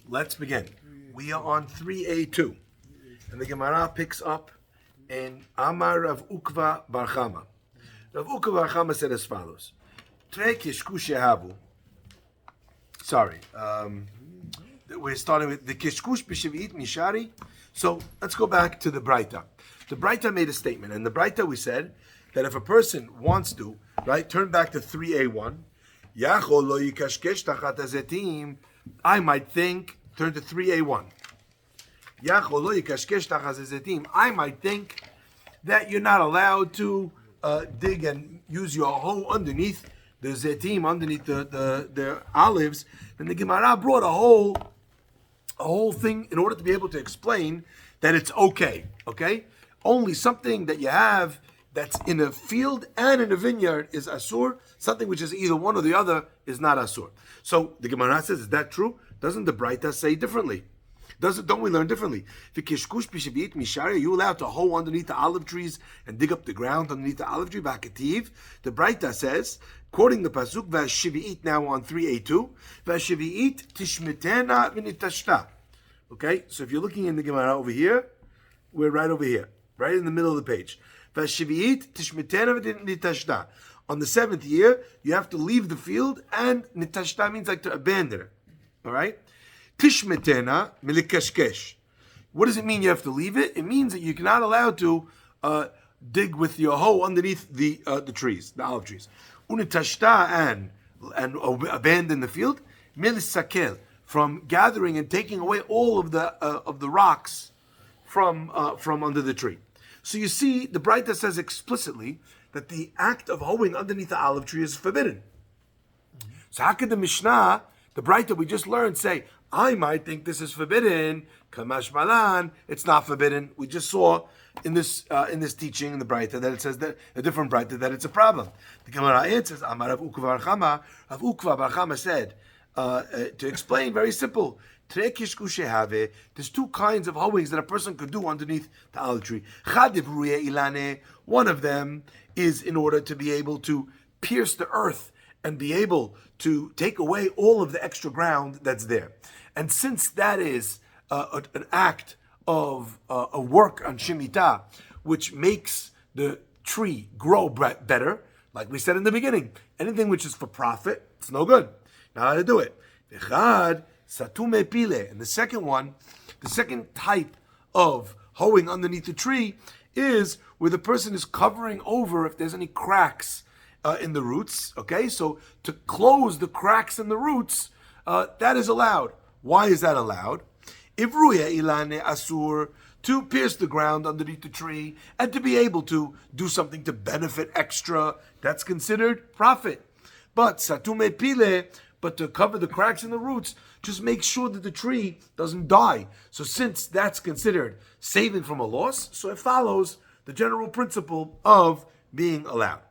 Let's begin. We are on 3A2. And the Gemara picks up in Amar Rav Ukva Bar Chama. Rav Ukva Bar Chama said as follows. Tre kishkush yehavu. Sorry. We're starting with the kishkush b'shavit mishari. So let's go back to the Braita. The Braita made a statement. And the Braita, we said that if a person wants to, right, turn back to 3A1, Yachol lo yikashkesh tachat hazetim, I might think, turn to 3A1. Yachol lo yikashkesh tachat hazetim, I might think that you're not allowed to dig and use your hoe underneath the zetim, underneath the olives. And the Gemara brought a whole thing in order to be able to explain that it's okay. Only something that you have that's in a field and in a vineyard is asur. Something which is either one or the other is not asur. So the Gemara says, is that true? Doesn't the Braita say differently? Don't we learn differently? Are you allowed to hoe underneath the olive trees and dig up the ground underneath the olive tree? The Braita says, quoting the pasuk, Vashivi'it, now on 3A2, Vashivi'it tishmetena v'nitashta. Okay, so if you're looking in the Gemara over here, we're right over here, right in the middle of the page. Vashivi'it tishmetena v'nitashta. On the 7th year, you have to leave the field, and nitashta means like to abandon it. All right? Tishmetena milikashkesh. What does it mean you have to leave it? It means that you're not allowed to dig with your hoe underneath the trees, the olive trees. Unitashta and abandon the field. Milisakel, from gathering and taking away all of the rocks from under the tree. So you see, the Braita says explicitly that the act of hoeing underneath the olive tree is forbidden. So how could the Mishnah, the Braita we just learned, say, I might think this is forbidden, Kamash Malan, it's not forbidden. We just saw in this teaching in the Braita that it says that a different Braita that it's a problem. The Gemara answers, Amar Rav Ukva Bar Chama. Rav Ukva Bar Chama said, to explain, very simple, there's two kinds of hoeings that a person could do underneath the olive tree. One of them is in order to be able to pierce the earth and be able to take away all of the extra ground that's there. And since that is an act of a work on Shemitah, which makes the tree grow better, like we said in the beginning, anything which is for profit, it's no good. Now how to do it? Satume pile. And the second type of hoeing underneath the tree is where the person is covering over if there's any cracks in the roots. Okay, so to close the cracks in the roots, that is allowed. Why is that allowed? Ivruya ilane asur, to pierce the ground underneath the tree and to be able to do something to benefit extra, that's considered profit. But satume pile, but to cover the cracks in the roots, just make sure that the tree doesn't die. So since that's considered saving from a loss, so it follows the general principle of being allowed.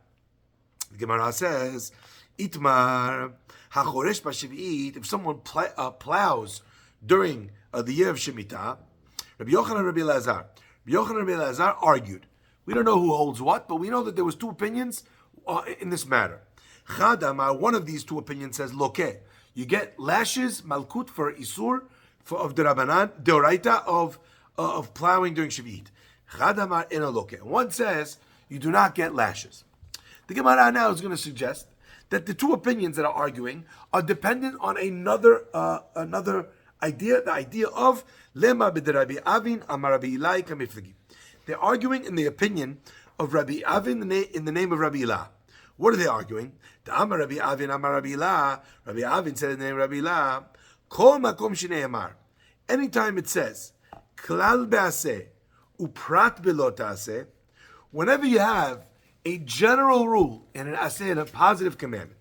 The Gemara says, Itmar hachoresh b'shivit, if someone plows during the year of Shemitah, Rabbi Yochanan and Rabbi Elazar argued. We don't know who holds what, but we know that there was two opinions in this matter. Chadamar, one of these two opinions says, Loke, you get lashes, malkut for isur, of the Rabbanan, deoraita of plowing during Shivit. Chadamar in a loke. One says, you do not get lashes. The Gemara now is going to suggest that the two opinions that are arguing are dependent on another idea, the idea of lema b'Rabbi Avin amar Rabbi Ilai kamiflagi. They're arguing in the opinion of Rabbi Avin in the name of Rabbi Ilah. What are they arguing? The Amar Rabbi Avin amar Rabbi Ilah. Rabbi Avin said in the name of Rabbi Ilah, Kol makom shnei amar. Anytime it says klal be'aseh uprat be'lo ta'aseh, whenever you have a general rule and an aseh, and a positive commandment,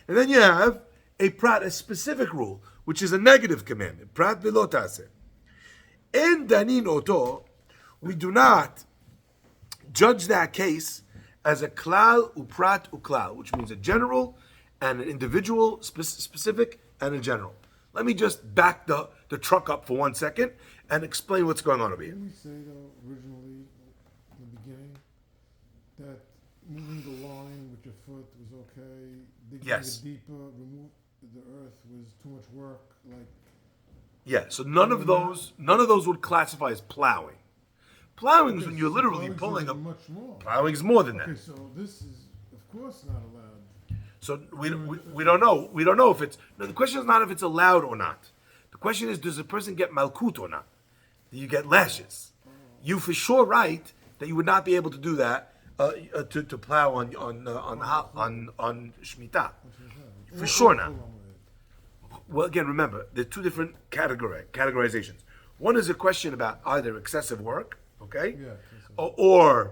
and then you have a prat, a specific rule, which is a negative commandment, prat be'lo ta'aseh. En danin oto, we do not judge that case as a klal uprat uklal, which means a general and an individual, specific and a general. Let me just back the truck up for 1 second and explain what's going on over here. Didn't we say though originally in the beginning that moving the line with your foot was okay, digging Yes. it deeper, remove the earth was too much work, like Yeah, so none of those would classify as plowing. Plowing is when you're literally pulling up. much more. Plowing is more than that. Okay, so this is, of course, not allowed. So we don't know. We don't know if it's. No, the question is not if it's allowed or not. The question is, does a person get malkut or not? Do you get lashes? You for sure right that you would not be able to do that to plow on Shemitah. For sure not. Well, again, remember, there are two different categorizations. One is a question about either excessive work, okay, or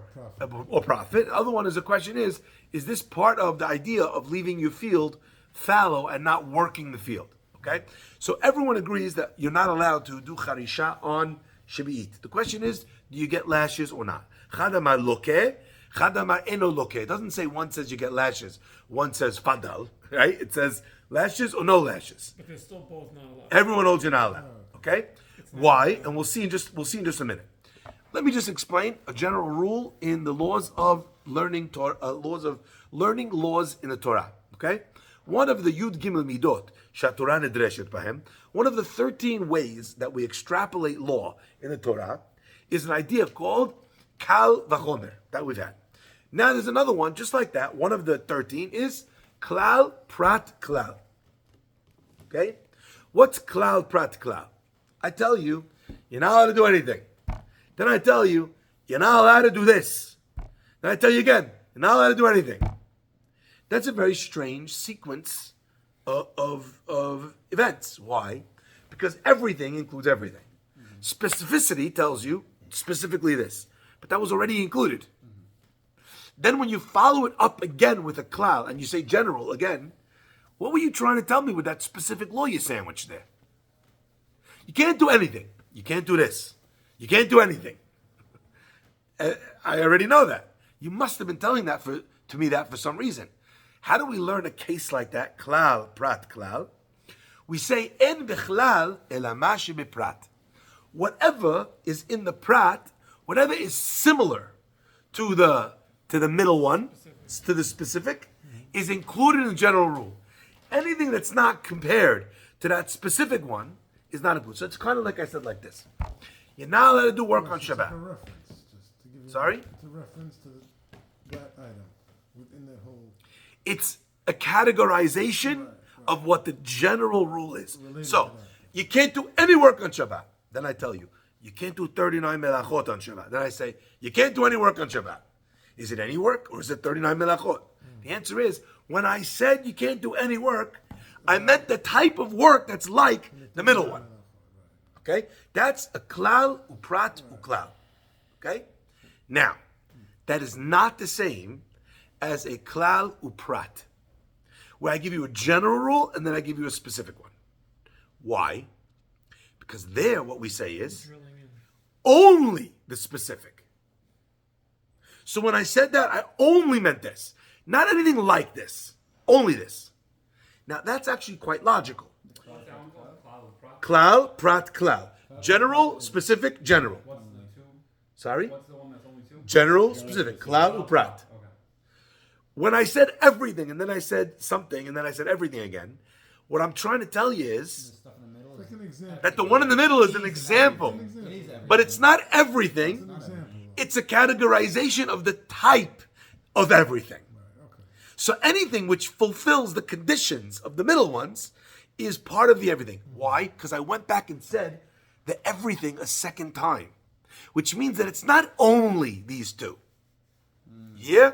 profit. The other one is a question is this part of the idea of leaving your field fallow and not working the field, okay? So everyone agrees that you're not allowed to do charisha on Shebi'it. The question is, do you get lashes or not? Chadamar lokeh, chadamar eno lokeh. It doesn't say one says you get lashes, one says fadal, right? It says lashes or no lashes. But they're still both not allowed. Everyone holds you're not allowed, okay? Why? And we'll see in just a minute. Let me just explain a general rule in the laws of learning laws in the Torah. Okay, one of the Yud Gimel Midot Shatorah Nedreshet Bahem. One of the 13 ways that we extrapolate law in the Torah is an idea called Kal Vachomer that we've had. Now there's another one just like that. One of the 13 is Klal Prat Klal. Okay, what's Klal Prat Klal? I tell you, you're not allowed to do anything. Then I tell you, you're not allowed to do this. Then I tell you again, you're not allowed to do anything. That's a very strange sequence of events. Why? Because everything includes everything. Specificity tells you specifically this, but that was already included. Then when you follow it up again with a klal and you say general again, what were you trying to tell me with that specific law you sandwiched there? You can't do anything. You can't do this. You can't do anything. I already know that. You must have been telling that to me that for some reason. How do we learn a case like that? Klal, prat, klal. We say, en bichlal elama shebiprat. Whatever is in the prat, whatever is similar to the middle one, to the specific, is included in the general rule. Anything that's not compared to that specific one is not included. So it's kind of like I said like this. You're not allowed to do work on Shabbat. Like a reference, just to give you Sorry? It's a reference to that item within that whole. It's a categorization of what the general rule is. So you can't do any work on Shabbat. Then I tell you, you can't do 39 melachot on Shabbat. Then I say, you can't do any work on Shabbat. Is it any work or is it 39 melachot? The answer is, when I said you can't do any work, I meant the type of work that's like the middle one. Okay? That's a klal, uprat, uklal. Okay? Now, that is not the same as a klal, uprat, where I give you a general rule and then I give you a specific one. Why? Because there what we say is only the specific. So when I said that, I only meant this. Not anything like this. Only this. Now that's actually quite logical. Klal, prat, klal. General, specific, general. Sorry? What's the one that's only two? General, specific. Klal, uprat. Okay. When I said everything, and then I said something, and then I said everything again, what I'm trying to tell you is Like an example. that the one in the middle is an example. But it's not everything. It's a categorization of the type of everything. So anything which fulfills the conditions of the middle ones is part of the everything. Why? Because I went back and said the everything a second time, which means that it's not only these two. Yeah?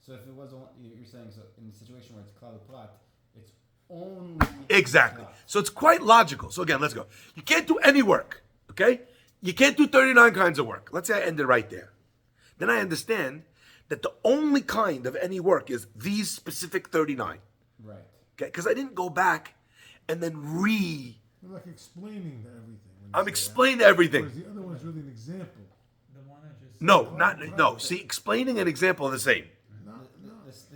So if it was, you're saying, so in the situation where it's klal prat, it's only Exactly. So it's quite logical. So again, let's go. You can't do any work, okay? You can't do 39 kinds of work. Let's say I ended right there. Then I understand that the only kind of any work is these specific 39. Right. Okay? Because I didn't go back and then You're like explaining to everything. when you I'm say explaining that. everything. Whereas the other one's really an example. The one I just No. See, explaining and example are the same. This-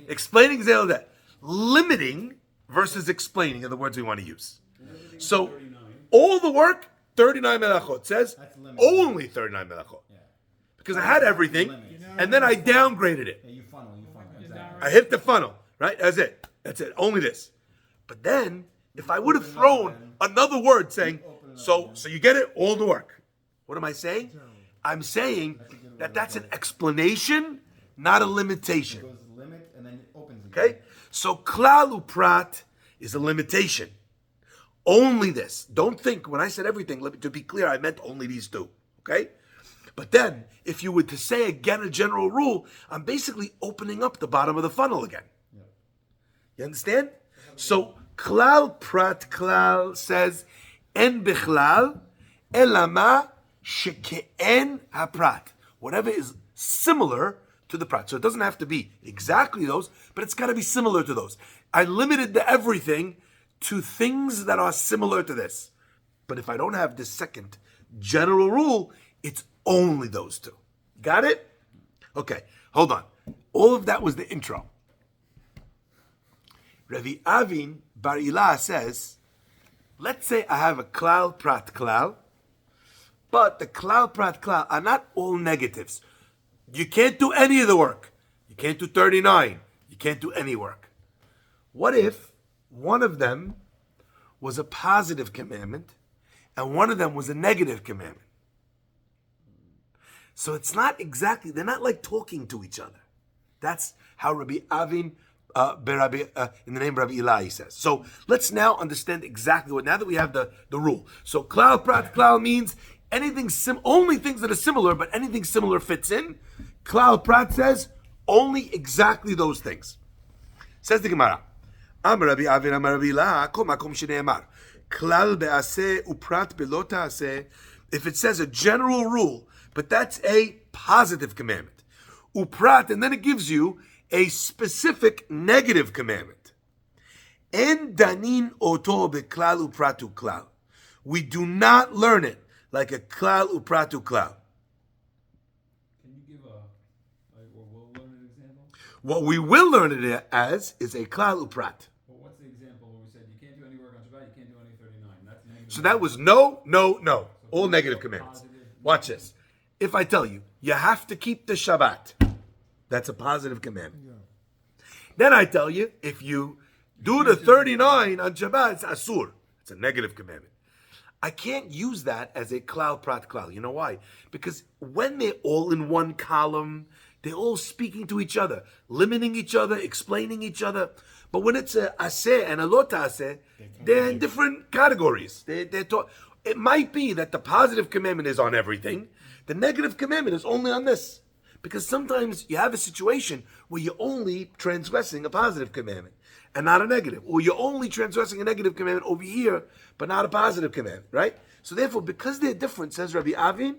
Explaining example of that. Limiting versus explaining are the words we want to use. So, all the work, 39 melachot. Says That's limited. only 39 melachot. Yeah. Because I had everything, and then I downgraded it. Yeah, you funnel. Exactly. I hit the funnel, right? That's it. Only this. But then If I would have Open it up thrown again. another word saying, Open it up so again. you get it, all the work. What am I saying? I'm saying That's a good way that to that's look an at it. explanation, not a It limitation. goes limit and then it opens again. Okay? So klal uprat is a limitation. Only this. Don't think, when I said everything, to be clear, I meant only these two. Okay? But then, if you were to say again a general rule, I'm basically opening up the bottom of the funnel again. Yeah. You understand? So, klal prat klal says, en bichlal, elama sheke'en haprat. Whatever is similar to the prat. So it doesn't have to be exactly those, but it's got to be similar to those. I limited the everything to things that are similar to this. But if I don't have this second general rule, it's only those two. Got it? Okay, hold on. All of that was the intro. Rabbi Avin Bar Ilah says, let's say I have a klal prat klal, but the klal prat klal are not all negatives. You can't do any of the work. You can't do 39. You can't do any work. What if one of them was a positive commandment and one of them was a negative commandment? So it's not exactly, they're not like talking to each other. That's how Rabbi Avin, in the name of Rabbi Eli, says. So let's now understand exactly what, now that we have the rule. So klal prat klal means anything, only things that are similar, but anything similar fits in. Klal prat says only exactly those things. Says the Gemara. Am Rabbi Avin Am Rabbi Eli, kol makom shene'emar. Klal be'aseh uprat be'lo ta'aseh. If it says a general rule, but that's a positive commandment. Uprat, and then it gives you a specific negative commandment. En danin oto beklal upratu klal. We do not learn it like a klal upratu klal. Can you give we'll learn an example? What we will learn it as is a klal uprat. Well, what's the example where we said you can't do any work on Shabbat, you can't do any 39? That's negative. So that was no, no, no. All So negative positive, commandments. Watch this. If I tell you, you have to keep the Shabbat, that's a positive commandment. Yeah. Then I tell you, if you do the 39 on Shabbat, it's asur. It's a negative commandment. I can't use that as a klal prat klal. You know why? Because when they're all in one column, they're all speaking to each other, limiting each other, explaining each other. But when it's a aseh and a lot aseh, they're in different categories. It might be that the positive commandment is on everything. The negative commandment is only on this. Because sometimes you have a situation where you're only transgressing a positive commandment and not a negative. Or you're only transgressing a negative commandment over here, but not a positive commandment, right? So therefore, because they're different, says Rabbi Avin,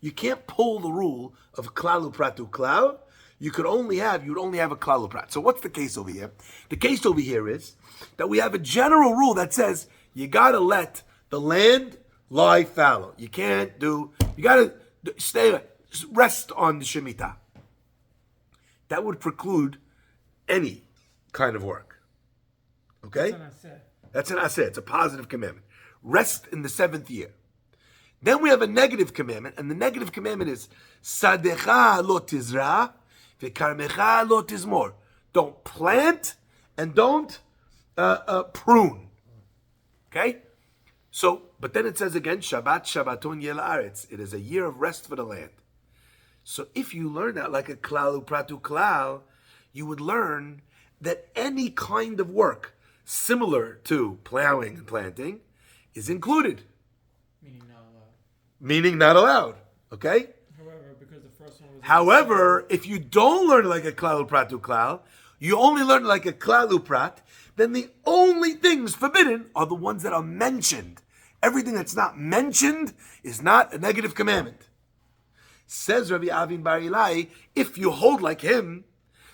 you can't pull the rule of klalu pratu klal. You would only have a klalu prat. So what's the case over here? The case over here is that we have a general rule that says you gotta let the land lie fallow. You gotta rest on the Shemitah. That would preclude any kind of work. Okay? That's an aseh. It's a positive commandment. Rest in the 7th year. Then we have a negative commandment, and the negative commandment is Sadecha lo tizra, v'karmecha lo tizmor. Don't plant and don't prune. Okay? So, but then it says again, Shabbat Shabbaton yel haaretz. It is a year of rest for the land. So if you learn that like a klal upratu klal, you would learn that any kind of work similar to plowing and planting is included. Meaning not allowed. Meaning not allowed. Okay? However, because the first one was... However, if you don't learn it like a klal upratu klal, you only learn it like a klal uprat, then the only things forbidden are the ones that are mentioned. Everything that's not mentioned is not a negative commandment. Says Rabbi Avin Bar Ilai, if you hold like him,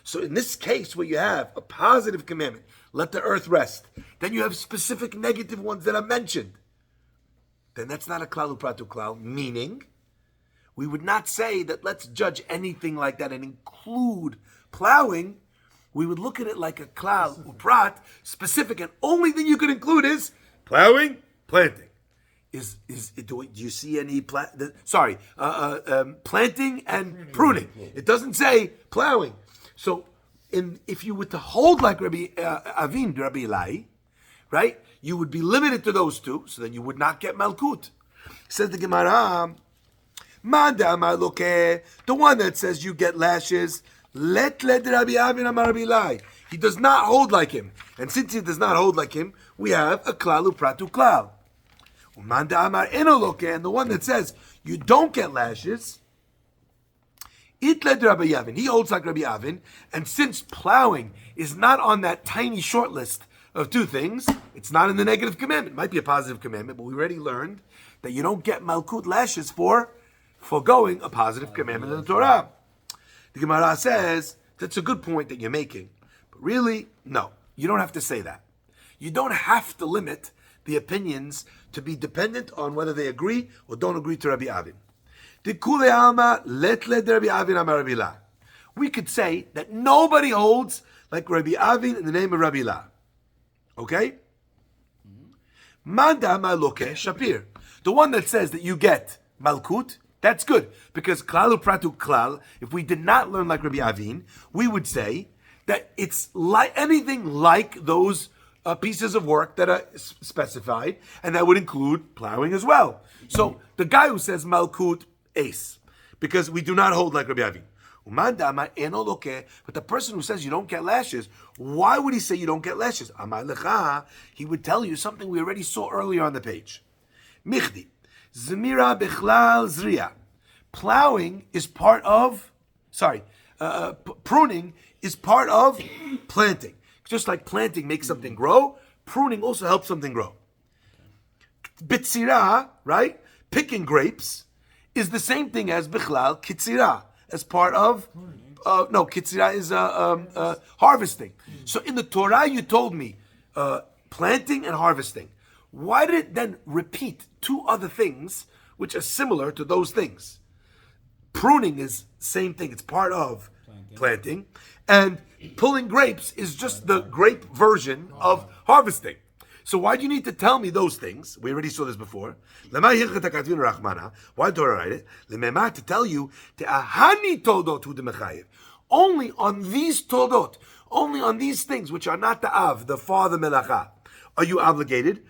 so in this case where you have a positive commandment, let the earth rest, then you have specific negative ones that are mentioned, then that's not a klal upratu klal, meaning we would not say that let's judge anything like that and include plowing. We would look at it like a klal uprat, specific, and only thing you could include is plowing, planting. Do you see any planting and pruning? It doesn't say plowing. So if you were to hold like Rabbi Avin, Rabbi Eli, right? you would be limited to those two, so then you would not get Malkut. Says the Gemara, the one that says you get lashes, let Rabbi Avin Amar Rabbi Lai. He does not hold like him. And since he does not hold like him, we have a klal upratu klal. And the one that says you don't get lashes, it led Rabbi Avin. He holds like Rabbi Avin. And since plowing is not on that tiny short list of two things, it's not in the negative commandment. It might be a positive commandment, but we already learned that you don't get malkut lashes for foregoing a positive commandment in the Torah. The Gemara says, that's a good point that you're making. But really, no, you don't have to say that. You don't have to limit the opinions to be dependent on whether they agree or don't agree to Rabbi Avin. We could say that nobody holds like Rabbi Avin in the name of Rabbi La. Okay? Shapir. The one that says that you get Malkut, that's good. Because Klalu Pratu Klal, if we did not learn like Rabbi Avin, we would say that it's like anything like those pieces of work that are specified, and that would include plowing as well. So the guy who says Malkut, ace, because we do not hold like Rabbi Avin. But the person who says you don't get lashes, why would he say you don't get lashes? He would tell you something we already saw earlier on the page. Michdi, Zmira Bichlal Zriya. Plowing is part of, pruning is part of planting. Just like planting makes something grow, pruning also helps something grow. Bitzira, right? Picking grapes is the same thing as Bichlal Kitzira, as part of, Kitzira is harvesting. So in the Torah you told me planting and harvesting. Why did it then repeat two other things which are similar to those things? Pruning is same thing, it's part of planting. And pulling grapes is just the grape version of harvesting. So why do you need to tell me those things? We already saw this before. Why did Torah write it? To tell you, only on these toldot, only on these things which are not the av, the father melacha, are you obligated.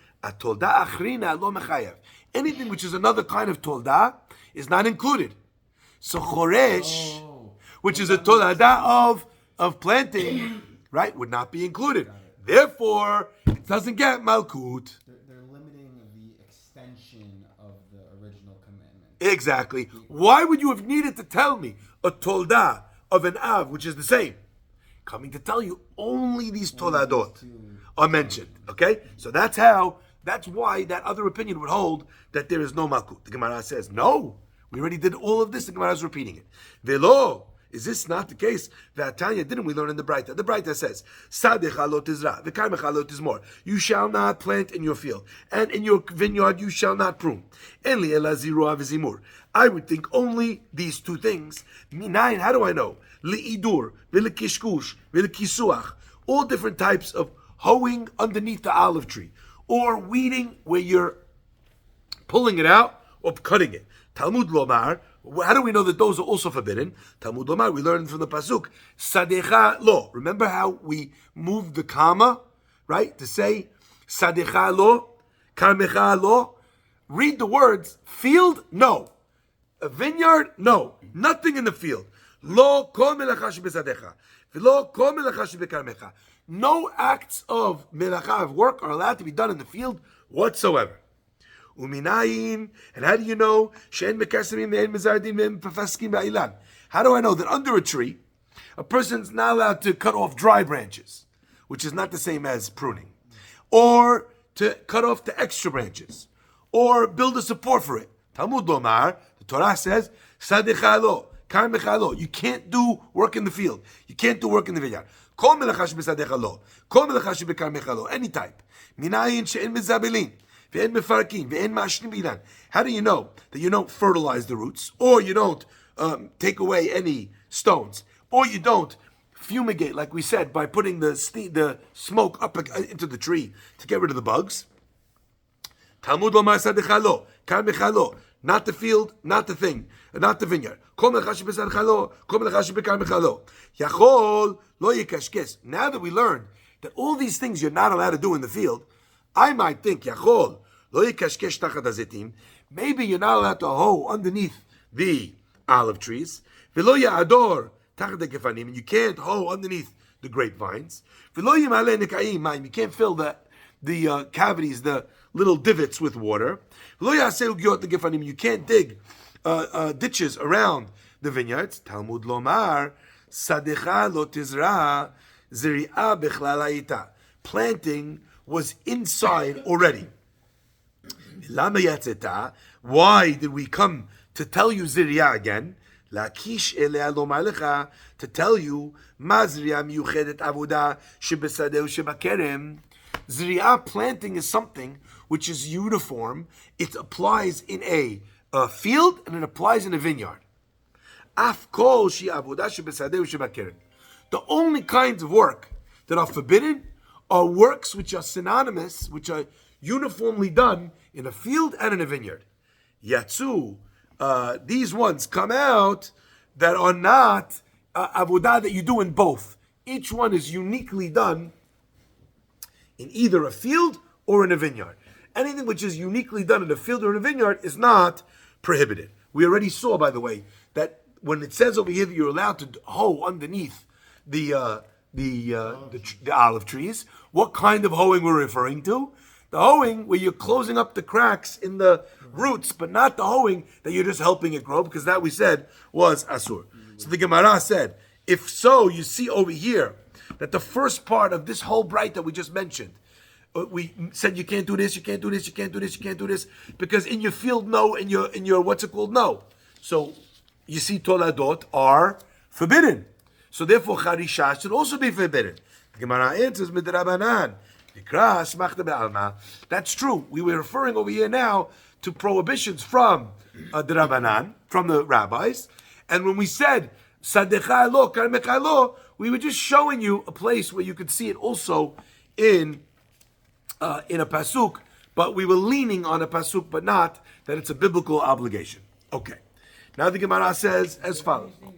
Anything which is another kind of tolda is not included. So choresh, which is a tolda of planting, right, would not be included. Therefore, it doesn't get malkut. They're limiting the extension of the original commandment. Exactly. Why would you have needed to tell me a tolda of an av, which is the same? Coming to tell you only these toladot are mentioned. Okay? So that's why that other opinion would hold that there is no malkut. The Gemara says, no, we already did all of this. The Gemara is repeating it. Velo. Is this not the case? V'atanya, didn't we learn in the Braita? The Braita says, Sadecha lo tizra, v'karmecha lo tizmor. You shall not plant in your field, and in your vineyard you shall not prune. Enli ela zirua v'zimur. I would think only these two things. Minayin, how do I know? Li'idur, v'likishkush, v'likisuach. All different types of hoeing underneath the olive tree, or weeding where you're pulling it out or cutting it. Talmud lomar. How do we know that those are also forbidden? Talmud lomar, we learned from the pasuk, sadecha lo. Remember how we moved the comma, right? To say sadecha lo, karmecha lo. Read the words, field, no. A vineyard, no. Nothing in the field. Lo kol melacha shebesadecha. V'lo kol melacha shebekarmecha. No acts of melacha, of work, are allowed to be done in the field whatsoever. Uminayin, and how do you know? How do I know that under a tree, a person's not allowed to cut off dry branches, which is not the same as pruning, or to cut off the extra branches, or build a support for it? Talmud lomar, the Torah says, sadechalo, karmechalo. You can't do work in the field. You can't do work in the vineyard. Kol melacha shebesadechalo, kol melacha shebekarmechalo, any type. Minayin she'en mezabelin. How do you know that you don't fertilize the roots, or you don't take away any stones, or you don't fumigate, like we said, by putting the smoke up into the tree to get rid of the bugs? Talmud lomar sadechalo, karmechalo, not the field, not the thing, not the vineyard. Now that we learned that all these things you're not allowed to do in the field, I might think, Yachol, lo yikashkesh tachat hazetim. Maybe you're not allowed to hoe underneath the olive trees. V'lo ya'ador tachat hagefanim, and you can't hoe underneath the grapevines. V'lo yimaleh nekayim mayim, you can't fill the cavities, the little divots with water. V'lo ya'aseh ugyot hagefanim, you can't dig ditches around the vineyards. Talmud lomar, sadecha lo tizra ziri'ah bechlal hayita. Planting was inside already. Lama yatzeta, why did we come to tell you ziri'ah again? Lakish elea lomar lecha, to tell you ma ziri'ah miyuchedet avoda shebesadeh shebakerem. Ziri'ah planting is something which is uniform. It applies in a field and it applies in a vineyard. Af kol shi avoda shebesadeh shebakerem. The only kinds of work that are forbidden are works which are synonymous, which are uniformly done in a field and in a vineyard. Yatsu, these ones come out that are not avodah that you do in both. Each one is uniquely done in either a field or in a vineyard. Anything which is uniquely done in a field or in a vineyard is not prohibited. We already saw, by the way, that when it says over here that you're allowed to hoe underneath the olive trees, what kind of hoeing we're referring to? The hoeing where you're closing up the cracks in the roots, but not the hoeing that you're just helping it grow, because that we said was asur. So the Gemara said, if so, you see over here that the first part of this whole bright that we just mentioned, we said you can't do this, you can't do this, you can't do this, you can't do this, because in your field no, in your what's it called, no. So you see toladot are forbidden. So therefore, charisha should also be forbidden. The Gemara answers, midrabanan. That's true. We were referring over here now to prohibitions from the Rabbanan, from the rabbis. And when we said, sadecha lo, karmecha lo, we were just showing you a place where you could see it also in a pasuk, but we were leaning on a pasuk, but not that it's a biblical obligation. Okay. Now the Gemara says as follows. In a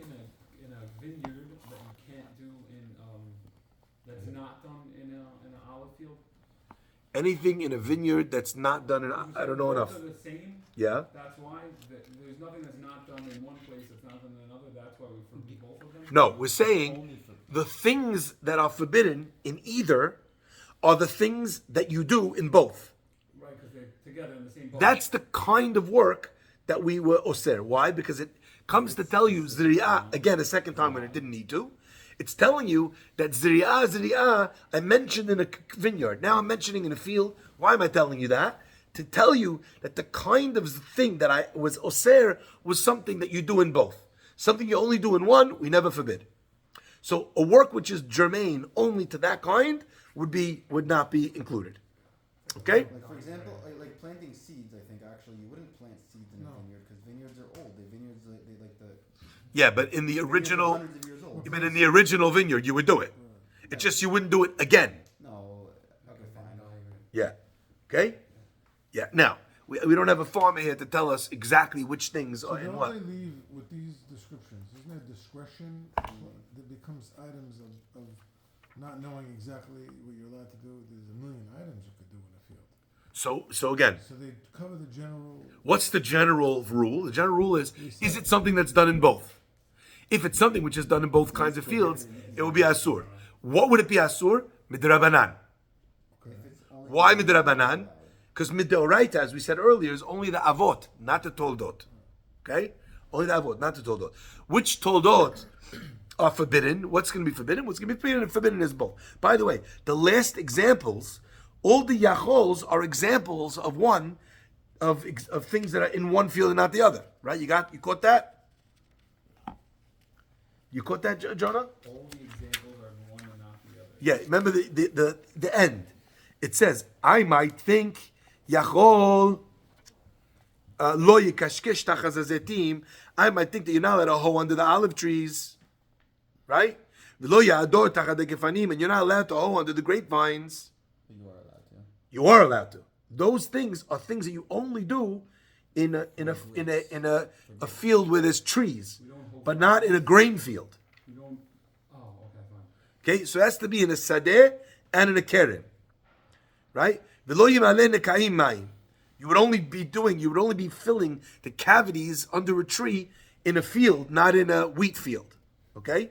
vineyard that you can't do in that's not done in an olive field. Anything in a vineyard that's not done in, I don't know enough. They're the same. Yeah. That's why there's nothing that's not done in one place that's not done in another. That's why we forbid both of them. No, we're saying the things that are forbidden in either are the things that you do in both. Right, because they're together in the same boat. That's the kind of work that we were oser. Why? Because it comes to tell you ziriyah again a second time when it didn't need to. It's telling you that ziriyah I mentioned in a vineyard. Now I'm mentioning in a field. Why am I telling you that? To tell you that the kind of thing that I was oser was something that you do in both. Something you only do in one, we never forbid. So a work which is germane only to that kind would not be included. Okay? Like for example, like planting seeds. I think actually you wouldn't plant seeds in a vineyard because vineyards are old. Vineyards they like the. Yeah, but in the original, hundreds of years old. but in the original vineyard, you would do it. It's just you wouldn't do it again. No. Okay, fine. Yeah. Okay? Yeah. Now, we don't have a farmer here to tell us exactly which things So are in don't what. they leave with these descriptions? Isn't there discretion that becomes items of not knowing exactly what you're allowed to do? There's a million items you could do in a field. So again, So they cover the general. what's the general rule? The general rule is it something that's done in both? If it's something which is done in both kinds of fields, it will be asur. What would it be asur? Midrabanan. Why midrabanan? Because midoraita, as we said earlier, is only the avot, not the toldot. Okay? Only the avot, not the toldot. Which toldot are forbidden? What's going to be forbidden? What's going to be forbidden is both. By the way, the last examples, all the yachols are examples of of things that are in one field and not the other. Right? You caught that? You caught that, Jonah? All the examples are one and not the other. Yeah, remember the end. It says, I might think, Yachol lo yikashkesh tachaz hazetim. I might think that you're not allowed to hoe under the olive trees. Right? V'lo ya'ador tachad hagefanim, and you're not allowed to hoe under the grapevines. You are allowed to. You are allowed to. Those things are things that you only do in a field where there's trees, but not in a grain field. You don't. Oh, okay, fine. Okay, so it has to be in a sadeh and in a keren, right? V'lo yimaleh nekaim mayim. You would only be filling the cavities under a tree in a field, not in a wheat field, okay?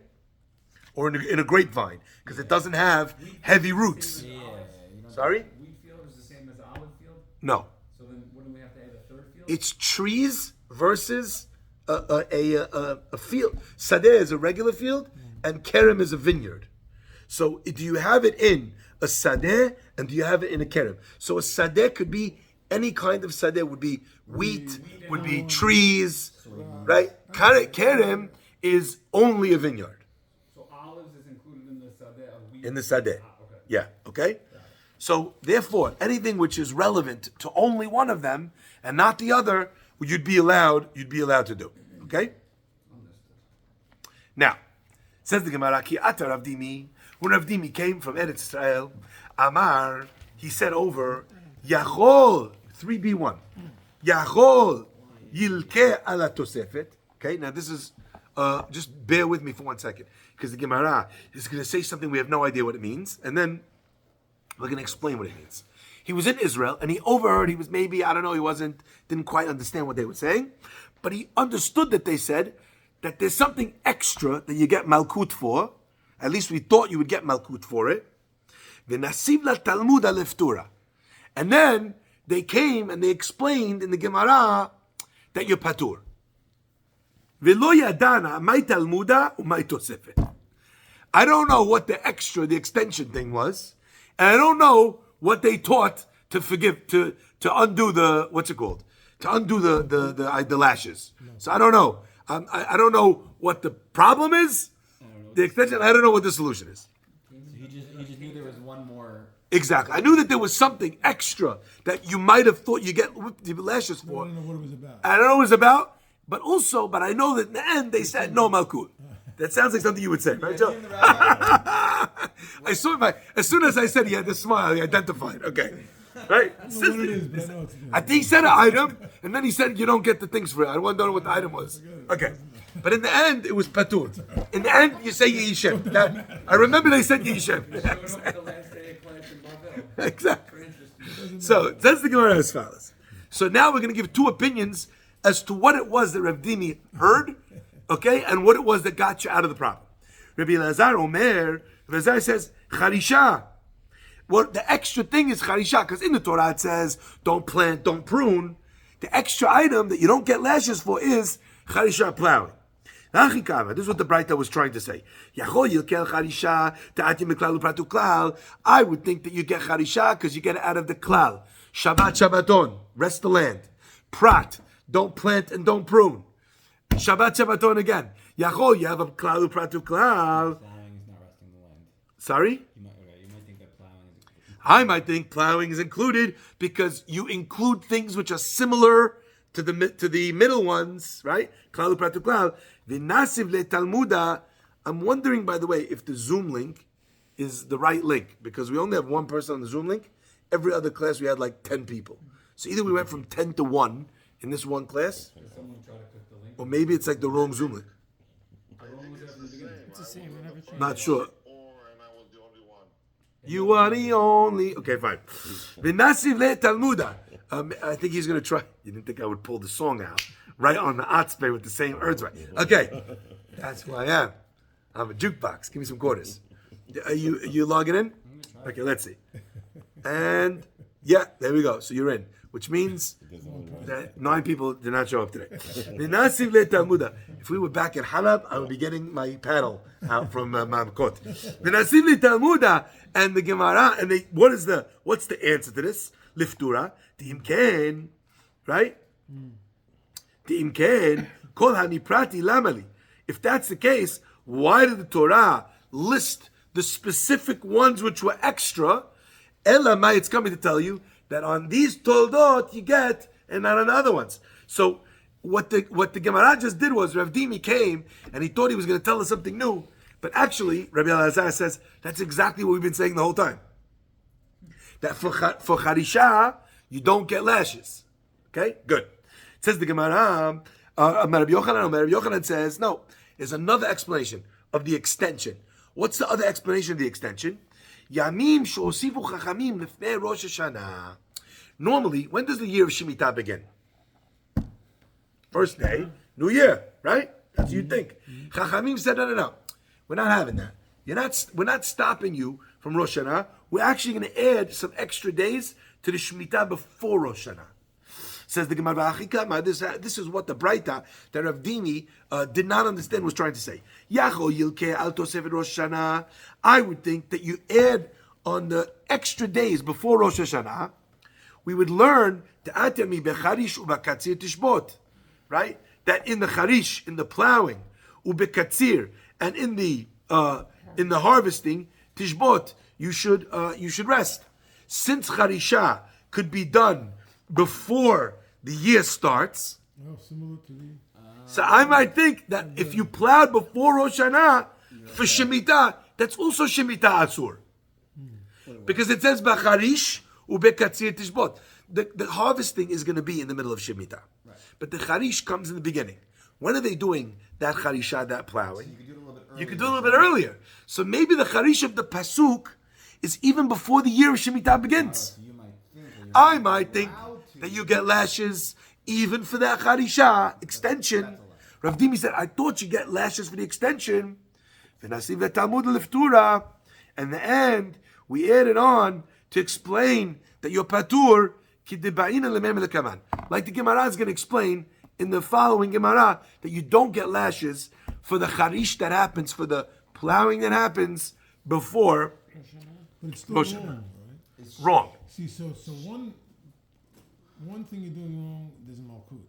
Or in a grapevine, because it doesn't have heavy roots. Sorry? Wheat field is the same as olive field? No. So then wouldn't we have to add a third field? It's trees versus a field. Sadeh is a regular field, and kerem is a vineyard. So do you have it in a sadeh, and do you have it in a kerem? So a sadeh could be any kind of sadeh. Would be wheat, would be trees, right? Kerem is only a vineyard. So olives is included in the sadeh of wheat? In the sadeh. Okay. Yeah, okay? So therefore, anything which is relevant to only one of them and not the other, you'd be allowed to do. Okay? Now, says the Gemara, Ki ata Rav Dimi, when Rav Dimi came from Eretz Israel, Amar, he said over, Yachol, 3b1, Yachol yilke ala tosefet. Okay, now this is, just bear with me for 1 second, because the Gemara is going to say something we have no idea what it means, and then we're going to explain what it means. He was in Israel, and he overheard, he was maybe, I don't know, didn't quite understand what they were saying, but he understood that they said that there's something extra that you get malkut for. At least we thought you would get malkut for it. V'nasiv la talmud aleftura. And then they came and they explained in the Gemara that you're patur. V'lo yadana may talmuda u'may tosefet. I don't know what the extension thing was, and I don't know what they taught to undo the, what's it called? To undo the lashes. So I don't know. I don't know what the problem is. The extension, I don't know what the solution is. He just knew there was one more. Exactly. I knew that there was something extra that you might have thought you get the lashes I for. don't know what it was about. I don't know what it was about, but I know that in the end they said no malkut. That sounds like something you would say, right, Joe? I saw as soon as I said he had this smile, he identified. Okay. Right? I don't know what it is, but I know it's there. I think he said an item, and then he said you don't get the things for it. I want to know what the item was. Okay. But in the end, it was patur. In the end, you say Yishem. I remember they said Yishem. Showed up the last day of class in Bavel. Exactly. So that's the Gemara as follows. So now we're going to give two opinions as to what it was that Rav Dimi heard, okay, and what it was that got you out of the problem. Rabbi Elazar Omer, Rabbi Elazar says, Charisha. Well, the extra thing is Charisha, because in the Torah it says, don't plant, don't prune. The extra item that you don't get lashes for is Charisha, plowing. This is what the Braita was trying to say. I would think that you get Charisha because you get it out of the klal. Shabbat Shabbaton, rest the land. Prat, don't plant and don't prune. Shabbat Shabbaton again. You have a klal upratu klal. Plowing is not resting the land. Sorry? You might think that plowing is. I might think plowing is included because you include things which are similar to the middle ones, right? Klal upratu klal. V'nasiv le talmuda. I'm wondering, by the way, if the Zoom link is the right link, because we only have one person on the Zoom link. Every other class we had like 10 people. So either we went from 10 to 1 in this one class, Someone tried to click the link. or maybe it's like the wrong Zoom link. How long was that from the beginning? It's the same. We never changed. Not sure. And I was the only one. You are the only. Okay, fine. V'nasiv le talmuda. I think he's going to try. You didn't think I would pull the song out right on the atzpeh with the same words, right? Okay, that's who I am. I'm a jukebox. Give me some quarters. Are you logging in? Okay, let's see. And yeah, there we go. So you're in, which means that 9 people did not show up today. V'nasiv le talmuda. If we were back at Halab, I would be getting my paddle out from Mamkot. V'nasiv le talmuda, and the Gemara, and what's the answer to this? Liftura, Tiimken, right? Tiimken, Kol Haniprati Lamali. If that's the case, why did the Torah list the specific ones which were extra? Elamai, it's coming to tell you that on these Toldot you get, and not on the other ones. So what the Gemara just did was Rav Dimi came and he thought he was going to tell us something new, but actually Rabbi Elazar says that's exactly what we've been saying the whole time. That for Charisha, you don't get lashes. Okay? Good. It says the Gemara, Rabbi Yochanan says, no, there's another explanation of the extension. What's the other explanation of the extension? Yamim she'osifu chachamim lifnei Rosh Hashanah. Normally, when does the year of Shemitah begin? First day, New Year, right? That's what you think. Chachamim said, no. We're not having that. We're not stopping you from Rosh Hashanah. We're actually going to add some extra days to the Shemitah before Rosh Hashanah. Says the Gemara, this is what the Braita that Rav Dimi did not understand was trying to say. I would think that you add on the extra days before Rosh Hashanah, we would learn right? That in the charish, in the plowing, ubekatzir, and in the harvesting, tishbot, you should rest. Since charisha could be done before the year starts, Similar to the... so I might think that if you plowed before Rosh Hashanah for Shemitah, that's also Shemitah Asur. Because it says Bacharish ubekatzir tishbot. The harvesting is going to be in the middle of Shemitah. Right. But the Charish comes in the beginning. When are they doing that Charisha, that plowing? So you could do it a little bit earlier. So maybe the Charish of the Pasuk is even before the year of Shemitah begins. I might think that you get lashes even for that Charisha extension. Rav Dimi said, I thought you get lashes for the extension. In the end, we added on to explain that your patur, like the Gemara is going to explain in the following Gemara, that you don't get lashes for the charish that happens, for the plowing that happens before. But it's still Rosh wrong, Hashanah. right? It's wrong. See, so one thing you're doing wrong, there's malkut.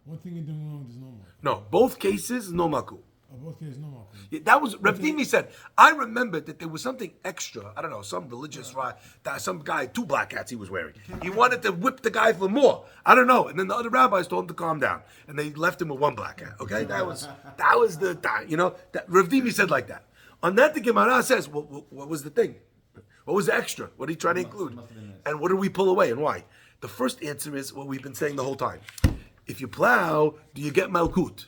One thing you're doing wrong, there's no malkut. No, both cases, no malkut. Both cases, no malkut. Yeah, that was Rav Dimi said. I remembered that there was something extra. I don't know, some religious that some guy, 2 black hats he was wearing. He wanted to whip the guy for more. I don't know. And then the other rabbis told him to calm down, and they left him with 1 black hat. Okay, that was the that Rav Dimi said like that. On that, the Gemara says, what was the thing? What was the extra? What are you trying to include? And what did we pull away and why? The first answer is what we've been saying the whole time. If you plow, do you get malkut?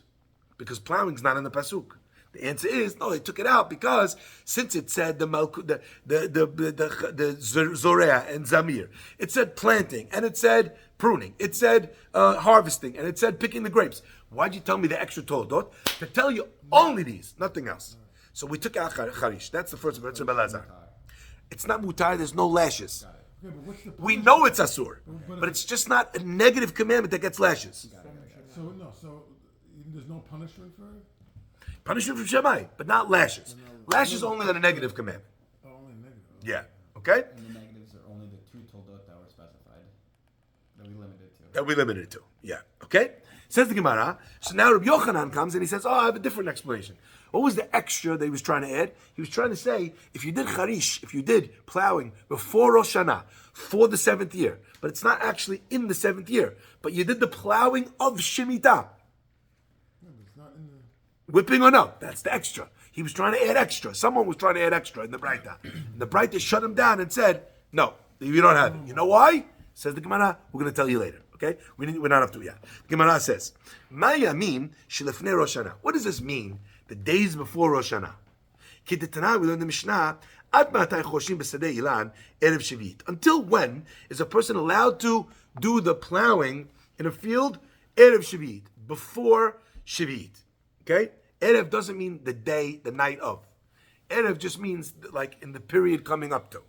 Because plowing's not in the pasuk. The answer is no. They took it out because since it said the malkut, the zorea and zamir, it said planting and it said pruning, it said harvesting, and it said picking the grapes. Why'd you tell me the extra toldot? To tell you only these, nothing else. So we took out charish. That's the first one. It's not mutar. There's no lashes. Okay, but what's the We know it's asur, but it's just not a negative commandment that gets lashes. So there's no punishment for it? Punishment from Shammai, but not lashes. Lashes only on a negative commandment. Oh, only negative. Yeah. Okay? And the negatives are only the 2 toldot that were specified, that we limited to. That we limited it to. Yeah. Okay? Says the Gemara. So now Rabbi Yochanan comes and he says, I have a different explanation. What was the extra that he was trying to add? He was trying to say, if you did charish, if you did plowing before Rosh Hashanah, for the 7th year, but it's not actually in the 7th year, but you did the plowing of Shemitah. Whipping or no, that's the extra. He was trying to add extra. Someone was trying to add extra in the Braita. And the Braita shut him down and said, no, you don't have it. You know why? Says the Gemara, we're going to tell you later. Okay? We're not up to it yet. The Gemara says, Ma yamim shelefnei Rosh Hashanah. What does this mean? The days before Rosh Hashanah. Kittanah, we learn in the Mishnah, Ad matay choshim b'sadei ilan erev shivit. Until when is a person allowed to do the plowing in a field? Erev shivit. Before shivit. Okay? Erev doesn't mean the day, the night of. Erev just means like in the period coming up to.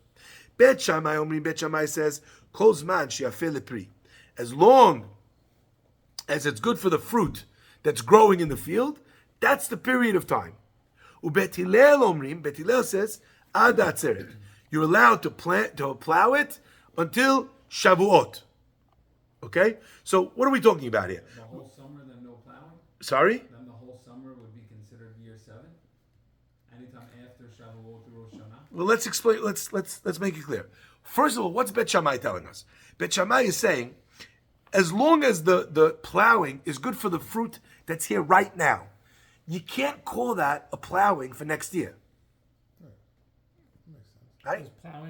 Bet Shammai says, Kol zman she'afeh lepri. As long as it's good for the fruit that's growing in the field, that's the period of time. Bet Hillel says, Ad atzeret. You're allowed to plow it until Shavuot. Okay? So what are we talking about here? The whole summer, then no plowing? Sorry? Then the whole summer would be considered year 7? Anytime after Shavuot through Rosh Hashanah? Well, let's explain. Let's make it clear. First of all, what's Bet Shammai telling us? Bet Shammai is saying, as long as the plowing is good for the fruit that's here right now, you can't call that a plowing for next year. Right? How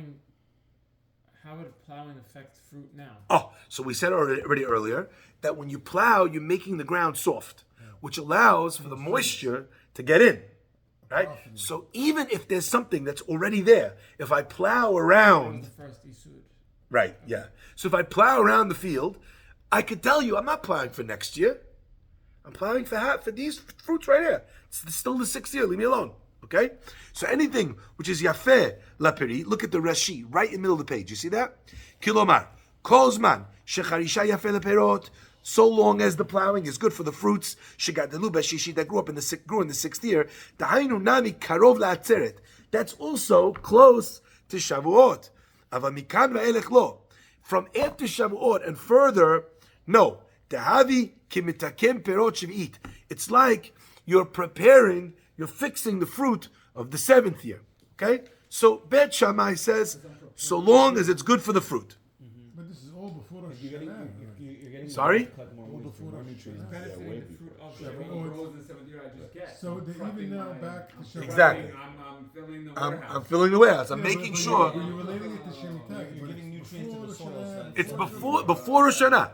would plowing affect fruit now? Oh, so we said already earlier that when you plow, you're making the ground soft, which allows for the moisture to get in. right? Often. So even if there's something that's already there, if I plow That was around, the first Isud. right, yeah. So if I plow around the field, I could tell you I'm not plowing for next year. I'm plowing for these fruits right here. It's still the 6th year. Leave me alone. Okay? So anything which is yafeh lapiri, look at the Rashi right in the middle of the page. You see that? Kilomar, kozman, shecharisha yafeh laperot, so long as the plowing is good for the fruits, shegadelu b'shishi, that grew in the 6th year, dahainu nami karov la'atzeret, that's also close to Shavuot. Ava mikan va'elech lo. From after Shavuot and further, no. Dehavi kimitakem perot shvi'it. It's like you're preparing, you're fixing the fruit of the 7th year. Okay? So Bet Shammai says, so long as it's good for the fruit. But this is all before Rosh Hashanah. Sorry? All before Rosh Hashanah. Benefiting the fruit of Yeah, the but grows in the 7th year I just get. So they Prepping even now my- back to Shabbat. Exactly. I'm filling the I'm warehouse. filling the warehouse. I'm Yeah, making but sure You're relating it to Shemitah. You're giving nutrients to the soil. it's before Rosh Hashanah.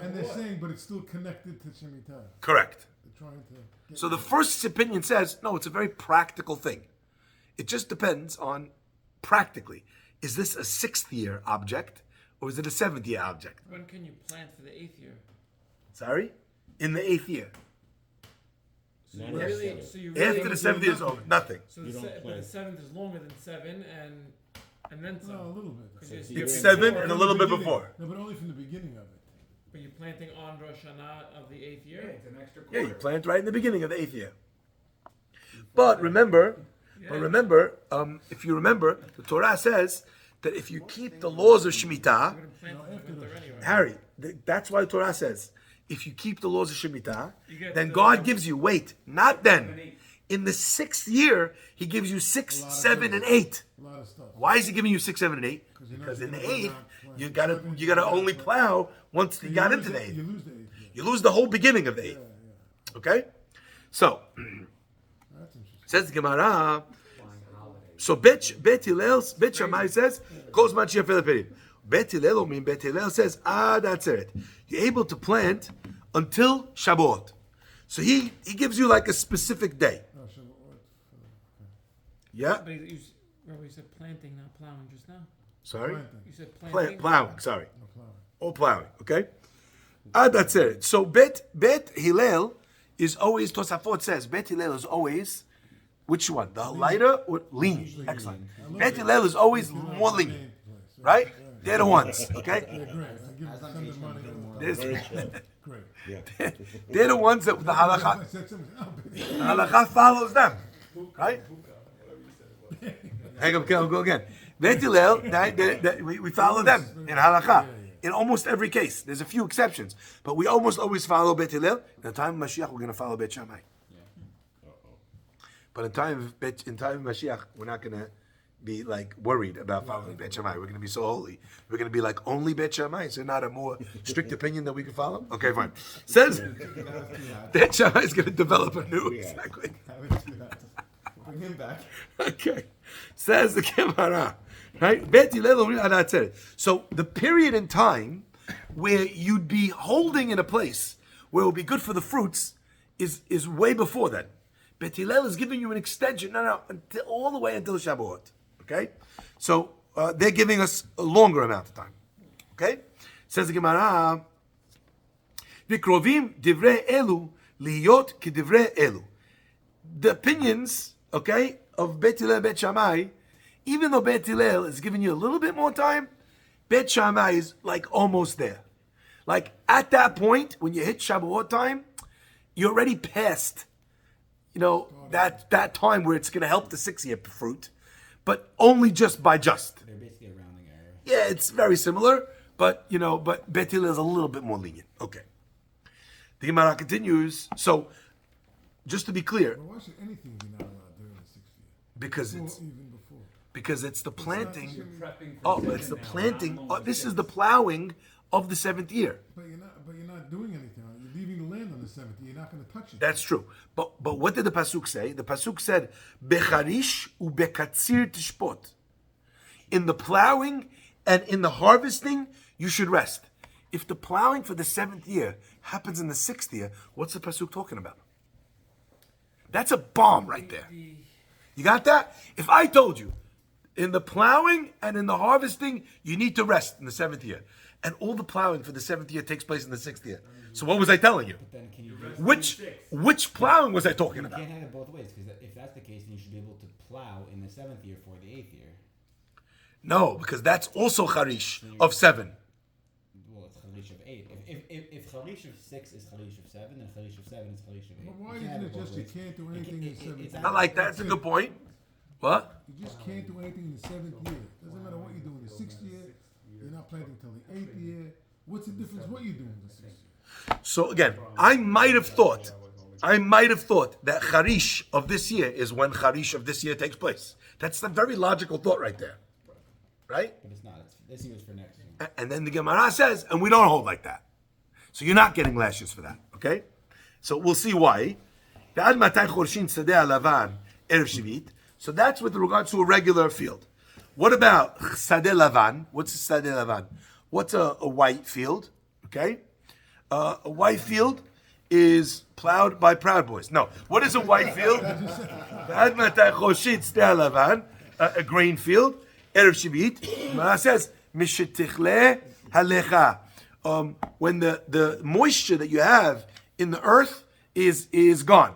And they're saying, but it's still connected to Shemitah. Correct. They're trying to get So the first opinion says, no, it's a very practical thing. It just depends on practically. Is this a 6th year object or is it a 7th year object? When can you plant for the 8th year? Sorry? In the 8th year. So Not you really, necessarily. so you really After the 7th year is over, nothing. So You don't but plant. the 7th is longer than 7 and then some. No, a little bit. 'Cause you're It's skipping 7 before, and a little bit Beginning. before. No, but only from the beginning of it. But you're planting on Rosh Hashanah of the 8th Yeah, year. it's an extra Yeah, quarter. you plant right in the beginning of the 8th year. But remember, if you remember, the Torah says that if you keep the laws of Shemitah, You're gonna plant in the winter anyway. Harry, that's why the Torah says, if you keep the laws of Shemitah, You get then the- God gives you, not then. In the 6th year, He gives you 6, 7, and 8. A lot of stuff. Why is He giving you 6, 7, and 8? you're not Because in the gonna 8th, plant. you gotta only plow once you got into the 8th. You lose the 8th. Yeah. You lose the whole beginning of the 8th. Okay? So, That's interesting. says the Gemara, so Bet Shammai says, goes man she'afel Bet Hillel mean Bet Hillel says, that's it. You're able to plant until Shavuot. So he gives you like a specific day. Oh, Shavuot. Yeah? But you said planting, not plowing just now. Sorry? Planting. You said planting. Plowing, sorry. No plowing. Or plowing, okay? That's it. So Bet Hillel is always, Tosafot says, Bet Hillel is always, which one? The lighter or lean? Excellent. Bet Hillel is always more lean, Place, right? They're the ones, okay? Yeah, great. I give As them I'm send aging, them money. I'm more There's- Great. Yeah. They're the ones that the halakha, I said something. Oh, but- the halakha follows them, right? Hang on, go again. Bet Hillel, we follow them in halakha. In almost every case, there's a few exceptions, but we almost always follow Bet Hillel. In the time of Mashiach, we're going to follow Bet Shammai. But in time of Mashiach, we're not going to be like worried about following Bet Shammai. We're going to be so holy. We're going to be like only Bet Shammai. Is there not a more strict opinion that we can follow? Okay, fine. Says Bet Shammai is going to develop a new exactly. Bring him back. Okay. Says the Gemara. Right? Bet Hillel omrim ad atzeret. So the period in time where you'd be holding in a place where it would be good for the fruits is way before that. Bet Hillel is giving you an extension, until all the way until Shavuot. Okay? So they're giving us a longer amount of time. Okay? Says the Gemara, Vikrovim divrei elu liyot kidivrei elu. The opinions, okay, of Bet Hillel and Bet Shammai, even though Bet Hillel is giving you a little bit more time, Bet Shammai is like almost there. Like at that point, when you hit Shavuot time, you're already past, that time where it's going to help the 6-year fruit, but only just by just. They're basically a rounding error. Yeah, it's very similar, but Bet Hillel is a little bit more lenient. Okay. The Gemara continues. So, just to be clear, But why should anything be not allowed during the 6th year? because Or it's even before? because it's the planting. Prepping for Oh, seven it's the now, planting. not Oh, only this is six. the plowing of the 7th year. But you're not doing anything on it. You're leaving the land on the 7th year. You're not going to touch it. That's true. But what did the pasuk say? The pasuk said, "Becharish ubekatzir tishpot." In the plowing and in the harvesting, you should rest. If the plowing for the 7th year happens in the 6th year, what's the pasuk talking about? That's a bomb right there. You got that? If I told you, in the plowing and in the harvesting, you need to rest in the 7th year. And all the plowing for the 7th year takes place in the 6th year. So what was I telling you? But then can you Which plowing was I talking you about? can't have it both ways, because if that's the case, then you should be able to plow in the 7th year for the 8th year. No, because that's also Charish of 7. Well, it's Chalish of 8. If Chalish of 6 is Chalish of 7, then Chalish of 7 is Chalish of 8. But why You can't isn't have it both just you ways. can't do anything in the 7th it's year? I like that. That's a good point. What? You just can't do anything in the 7th year. Doesn't matter what you do in the 6th year. You're not planting till the 8th year. What's the difference what you do in the 6th year? So again, I might have thought that Charish of this year is when Charish of this year takes place. That's a very logical thought right there. Right? But it's not. This year's for next year. And then the Gemara says, and we don't hold like that. So you're not getting lashes for that, okay? So we'll see why. So that's with regards to a regular field. What about Sadeh Lavan? What's a Sadeh Lavan? What's a white field? Okay? A white field is plowed by Proud Boys. No. What is a white field? A grain field. Erev Shivit. Gemara says, Mishetichle halecha. When the moisture that you have in the earth is gone.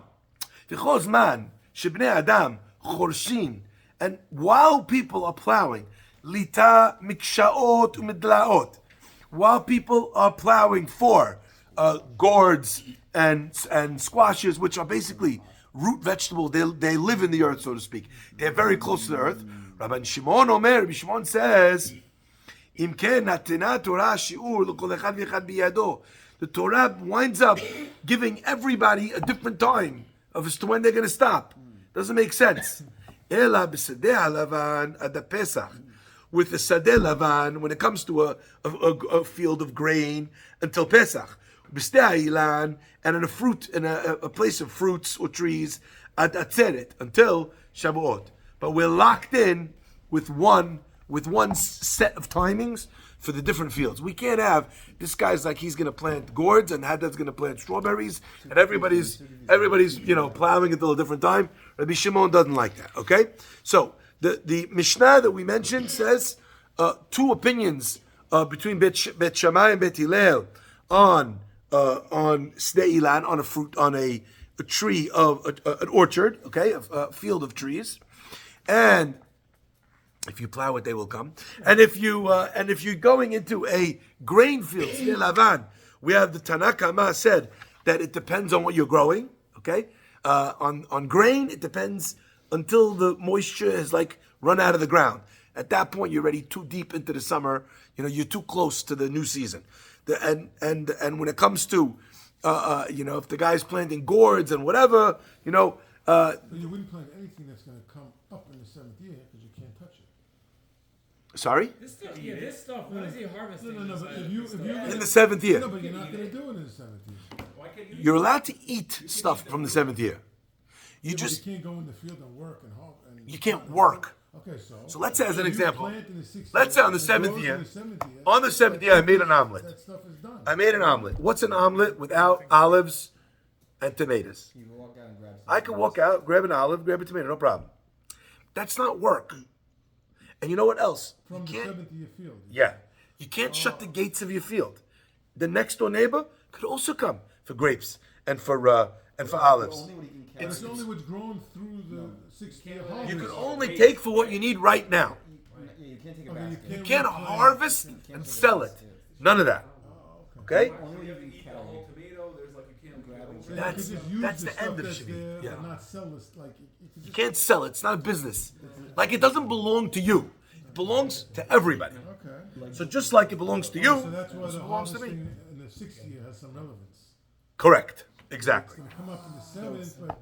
V'chol shebnei adam chorshin, and while people are plowing, lita mikshaot umidlaot, while people are plowing for gourds and squashes, which are basically root vegetables, they live in the earth, so to speak. They're very close to the earth. Rabban Shimon says, the Torah winds up giving everybody a different time as to when they're going to stop. Doesn't make sense. With the Sadeh Lavan, when it comes to a field of grain, until Pesach. And in a place of fruits or trees, until Shavuot. But we're locked in with one set of timings for the different fields. We can't have this guy's like he's going to plant gourds and Haddad's going to plant strawberries and everybody's plowing until a different time. Rabbi Shimon doesn't like that. Okay, so the Mishnah that we mentioned says two opinions between Bet Shammai and Bet Hillel on Sdei Ilan, on a tree of an orchard, okay, a field of trees, and if you plow it, they will come. And if you're going into a grain field, Sdei Lavan, we have the Tanakama said that it depends on what you're growing. Okay, on grain, it depends until the moisture is like run out of the ground. At that point, you're already too deep into the summer. You're too close to the new season. And when it comes to if the guy's planting gourds and whatever, But you wouldn't plant anything that's going to come up in the 7th year because you can't touch it. Sorry? This stuff. What is he harvesting? No, but if you In the 7th year. No, but you're not going to do it in the 7th year. Why can't you? You're allowed to eat stuff from the 7th year. You But just, you can't go in the field and work and you can't work. Okay, So let's say as an if you example, plant in the 6th let's say year, on the it 7th grows year, in the 7th year, on the 7th year, I made an omelet. that stuff is done. I made an omelet. What's an omelet without olives and tomatoes? You can walk out and grab some. I can walk out, grab an olive, grab a tomato, no problem. That's not work. And you know what else? From the You can't, 7th year field. yeah, you can't shut the gates of your field. The next door neighbor could also come for grapes and for olives. Only what you can But carry. it's only what's grown through the 6th year harvest. You can only take for what you need right now. Yeah, you can't take a Okay, basket. You can't harvest and sell it. None of that. Okay? Only You what have to you eat can the whole carry. tomato. There's like you can't grab So it. you could That's- just use that's the the stuff end of that's Shabbat, there, yeah. but not sell this. Like you could You just, can't sell it. It's not a business. Like it doesn't belong to you. It belongs to everybody. okay. So just like it belongs to you, So that's why it the belongs to harvesting me. in the 6th year has some relevance. Correct. Exactly. It's going to come up in the 7th, but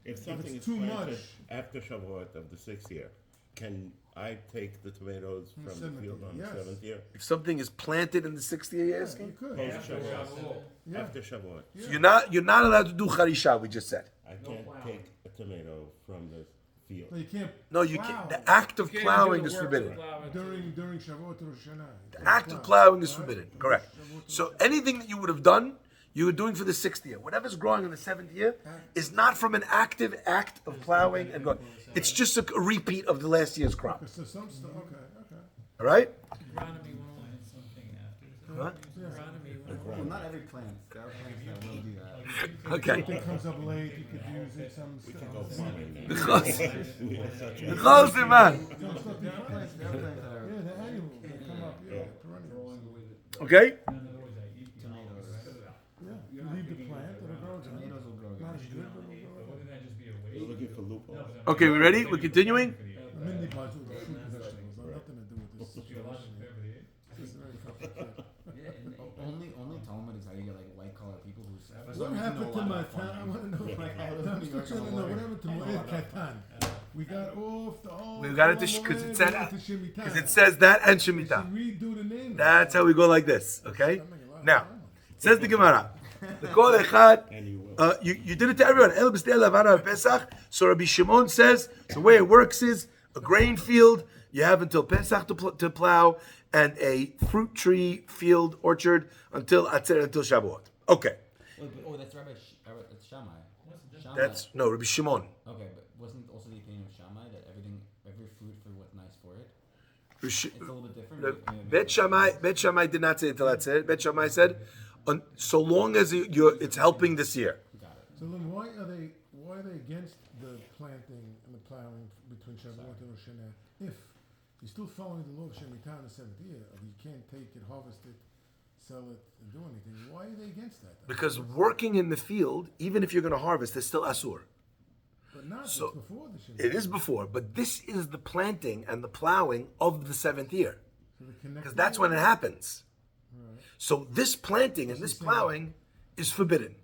If something it's is too planted much. after Shavuot of the 6th year, can I take the tomatoes from the 7th field year, on yes. the 7th year? If something is planted in the 6th year, you're you asking? could. Post Shavuot. Yeah. After Shavuot. So you're not allowed to do charisha, we just said. I can't take a tomato from the field. But you can't. No, you plow can't. The act of You can't plowing do is the work forbidden. to plow it. during Shavuot or Rosh Hashanah. The act of plowing is forbidden. Correct. So anything that you would have done, you're doing for the 6th year. Whatever's growing in the 7th year is not from an active act of plowing and going. It's just a repeat of the last year's crop. So some stuff. Okay. All right? Agronomy 101 is something after. What? Agronomy 101. Well, not every plant. There are plants that will do that. Okay. It comes up late. You could use it. Some We can stuff. go farming now. The Chos, man. Some stuff you plant. Yeah, the annual. They come up. Yeah, perennials. Okay? Tomatoes. Yeah, you leave the plant, it'll grow again. Tomatoes will grow Not again. as good, but it'll grow again. Wouldn't that just be a You're waste? looking for loopholes. Okay, we ready? We're continuing? The Mindy pods with the fruit and vegetables. Nothing to do with this situation. This is very complicated. Only Talmud is how you get like white collar people who. What happened to my town? I want to know. I'm still trying to know what happened to Moed Kattan. We got off the whole. We got it because it says that and Shemitah. Redo the name. That's how we go like this, okay? Now, says the Gemara. The Kol Echad, And you will. you did it to everyone. El B'stei Lavana Pesach. So Rabbi Shimon says the way it works is a grain field. You have until Pesach to plow, and a fruit tree field orchard until Shavuot. Okay, That's that's Shammai. that's no Rabbi Shimon. Okay, but wasn't also the opinion of Shammai that every fruit for what's nice for it? It's It's a little bit different. Bet Shammai did not say until that's it. Bet Shammai said, so long as it's helping this year. Got it. So then, why are they against the planting and the plowing between Shavuot and Rosh Hashanah? If you're still following the law of Shemitah in the 7th year, you can't take it, harvest it, sell it, and do anything. Why are they against that? Because working in the field, even if you're going to harvest, it's still asur. But not So, it's before the Shemitah. It is before, but this is the planting and the plowing of the 7th year. So the connected Because that's when it happens. Right. So this planting and this plowing is forbidden.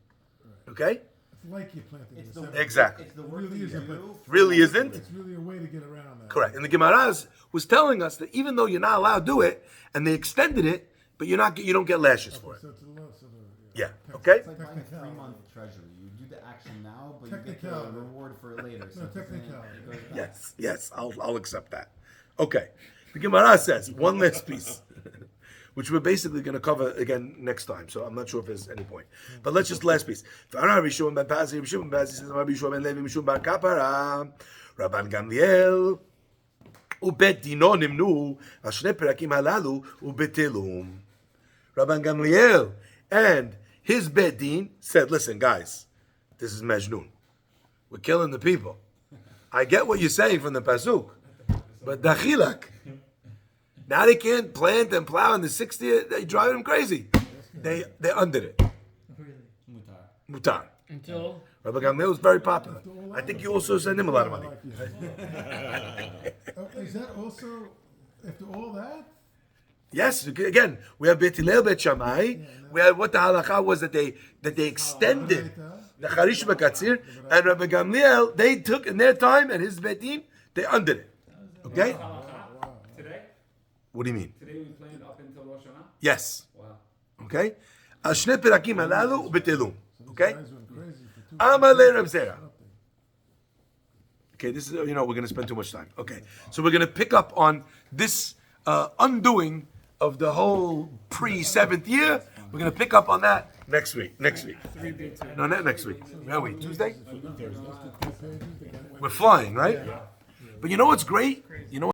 Okay? It's like you're planting in It's the the 7th. Exactly. It's the It work really that you isn't, but do. Really isn't. it's really a way to get around that. Correct. And the Gemara was telling us that even though you're not allowed to do it, and they extended it, but you don't get lashes for it. So it's a little sort of Yeah. Okay? It's like buying a Technicality. 3-month treasury. You do the action now, but you get the Technicality. reward for it later. So No, it doesn't- technicality. it goes back. Yes, I'll accept that. Okay. The Gemara says one last piece, which we're basically going to cover again next time. So I'm not sure if there's any point. But let's just last piece. Rabban Gamliel ובית דינו נמנו על שני פרקים הללו ובטלום. Rabban Gamliel and his bet din said, listen guys, this is Majnun. We're killing the people. I get what you're saying from the Pasuk, but Dachilak. Now they can't plant and plow in the 6th year. They drive them crazy. They undid it. Mutar. Mutar. Until Rabbi Gamliel was very popular. I think you also send him a lot of money. Is that also after all that? Yes, again, we have Bet Hillel, Bet Shammai. We have what the halakha was that they extended the Charish B'Katzir, and Rabbi Gamliel, they took in their time and his betin, they undid it. Okay? Today? What do you mean? Today we planned up until Rosh Hashanah? Yes. Wow. Okay? על שני פרקים הללו ובטלום. Okay? Guys went crazy for 2 Amalei Reb Zera. Okay, this is, we're going to spend too much time. Okay, so we're going to pick up on this undoing of the whole pre-7th year. We're going to pick up on that next week. No, not next week. Where are we? Tuesday? We're flying, right? But you know what's great? You know